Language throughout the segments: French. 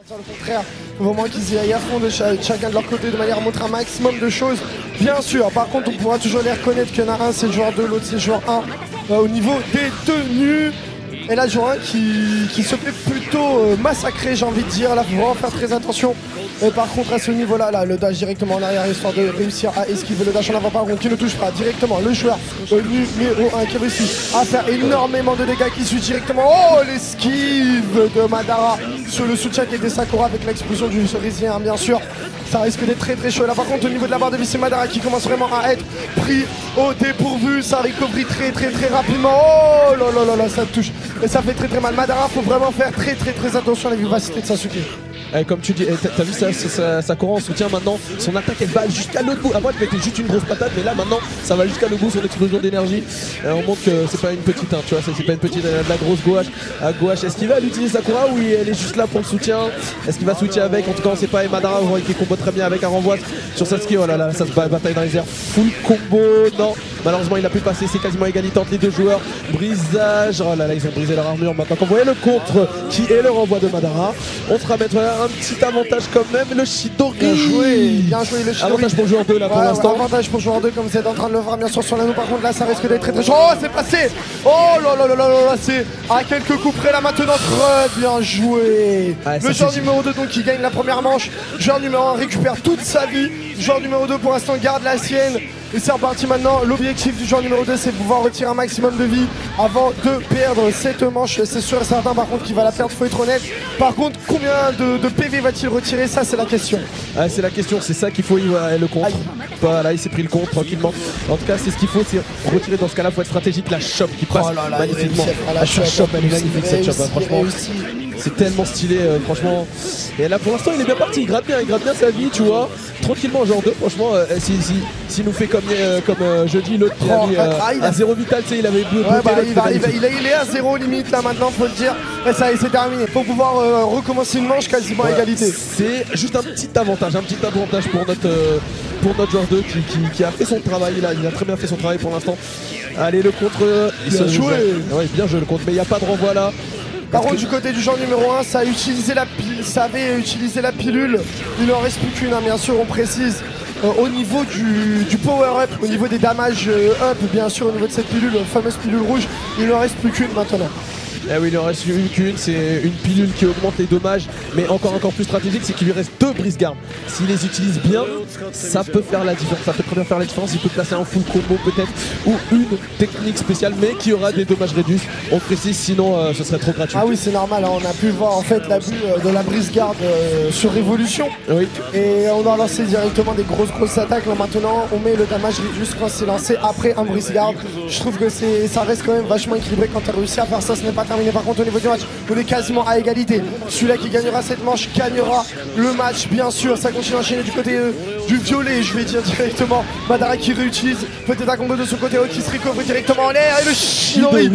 Au contraire, il faut vraiment qu'ils y aillent à fond de chacun de leur côté de manière à montrer un maximum de choses. Bien sûr, par contre, on pourra toujours les reconnaître qu'il y en a un, c'est le joueur 2, l'autre, c'est le joueur 1. Au niveau des tenues, et là, le joueur 1 qui se fait plutôt massacrer, j'ai envie de dire. Là, il faut vraiment faire très attention. Et par contre, à ce niveau-là, là, le dash directement en arrière, histoire de réussir à esquiver le dash en avant, par contre, qui ne touche pas directement le joueur numéro 1 qui réussit à faire énormément de dégâts, qui suit directement. Oh, l'esquive de Madara sur le soutien qui était Sakura avec l'explosion du cerisien, bien sûr. Ça risque d'être très très chaud. Là, par contre, au niveau de la barre de vie, c'est Madara qui commence vraiment à être pris au dépourvu. Ça recovery très rapidement. Oh là là là là, ça touche. Et ça fait très très mal. Madara, faut vraiment faire très attention à la vivacité de Sasuke. Comme tu dis, t'as vu Sakura en soutien maintenant, son attaque elle va jusqu'à l'autre bout. Avant elle mettait juste une grosse patate, mais là maintenant ça va jusqu'à l'autre bout, son explosion d'énergie. On montre que c'est pas une petite, hein, tu vois, c'est pas une petite, de la grosse gouache à gouache. Est-ce qu'il va l'utiliser Sakura ou elle est juste là pour le soutien? Est-ce qu'il va switcher avec? En tout cas on sait pas. Et Madara on voit qu'il combo très bien avec un renvoi sur Sasuke. Oh là là, ça se bataille dans les airs, full combo. Non, malheureusement il a pu passer, c'est quasiment égalité entre les deux joueurs. Brisage, oh là là, ils ont brisé leur armure. Maintenant qu'on voyait le contre qui est le renvoi de Madara, on se ramène un petit avantage quand même, le Chidori. Bien joué le Chidori. Avantage pour le joueur 2 là pour l'instant. Avantage pour le joueur 2 comme vous êtes en train de le voir bien sûr sur l'anneau. Par contre là ça risque d'être très chaud. Oh, c'est passé. Oh là là là là là, c'est à quelques coups près là maintenant. Très bien joué. Le joueur numéro 2 donc qui gagne la première manche. Joueur numéro 1 récupère toute sa vie. Joueur numéro 2 pour l'instant garde la sienne. Et c'est reparti maintenant. L'objectif du joueur numéro 2 c'est de pouvoir retirer un maximum de vie avant de perdre cette manche. C'est sûr et certain par contre qu'il va la perdre, faut être honnête. Par contre combien de PV va-t-il retirer? Ça c'est la question. C'est la question, c'est ça qu'il faut, le contre. Voilà, il s'est pris le contre tranquillement. En tout cas c'est ce qu'il faut, c'est retirer. Dans ce cas là faut être stratégique. La chope qui passe magnifiquement. La chope elle est magnifique cette chope, franchement. C'est tellement stylé, franchement. Et là pour l'instant il est bien parti, il gratte bien sa vie, tu vois. Tranquillement, genre 2, franchement, s'il nous fait comme jeudi, l'autre qui a mis à 0 vital, tu sais, il avait il est à 0 limite là maintenant, faut le dire. Et ça c'est terminé. Faut pouvoir recommencer une manche quasiment à égalité. C'est juste un petit avantage pour notre joueur 2 qui a fait son travail là, il a très bien fait son travail pour l'instant. Allez, le contre, bien joué. Ouais, bien joué le contre, mais il n'y a pas de renvoi là. Par contre du côté du joueur numéro 1, ça avait utilisé la pilule. Il n'en reste plus qu'une, hein, bien sûr, on précise. Au niveau du power up, au niveau des damage up, bien sûr, au niveau de cette pilule, fameuse pilule rouge, il n'en reste plus qu'une maintenant. Eh oui, il en reste qu'une, c'est une pilule qui augmente les dommages, mais encore plus stratégique, c'est qu'il lui reste 2 brise-gardes. S'il les utilise bien, ça peut faire la différence, ça peut très bien faire la différence. Il peut placer un full combo peut-être, ou une technique spéciale, mais qui aura des dommages réduits. On précise, sinon ce serait trop gratuit. Ah oui, c'est normal, hein. On a pu voir en fait l'abus de la brise-garde sur Révolution. Oui. Et on a lancé directement des grosses attaques. Là maintenant, on met le damage réduit quand c'est lancé après un brise-garde. Je trouve que ça reste quand même vachement équilibré quand tu as réussi à faire ça. Ce n'est pas terminé. Par contre au niveau du match, on est quasiment à égalité. Celui-là qui gagnera cette manche gagnera le match, bien sûr. Ça continue à enchaîner du côté du violet, je vais dire directement. Madara qui réutilise peut-être un combo de son côté, qui se recouvre directement en l'air. Et le Chidori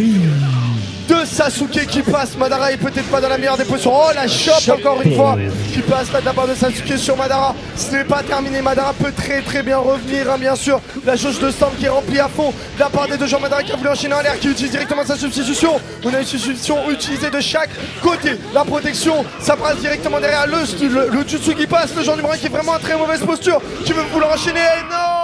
de Sasuke qui passe. Madara est peut-être pas dans la meilleure des positions. Oh, la chope encore une fois qui passe là de la part de Sasuke sur Madara. Ce n'est pas terminé. Madara peut très bien revenir, hein, bien sûr. La jauge de Storm qui est remplie à fond de la part des deux joueurs. Madara qui a voulu enchaîner en l'air, qui utilise directement sa substitution. On a une substitution utilisée de chaque côté. La protection, ça passe directement derrière le jutsu qui passe. Le joueur numéro 1 qui est vraiment en très mauvaise posture, qui veut vouloir enchaîner. Et non!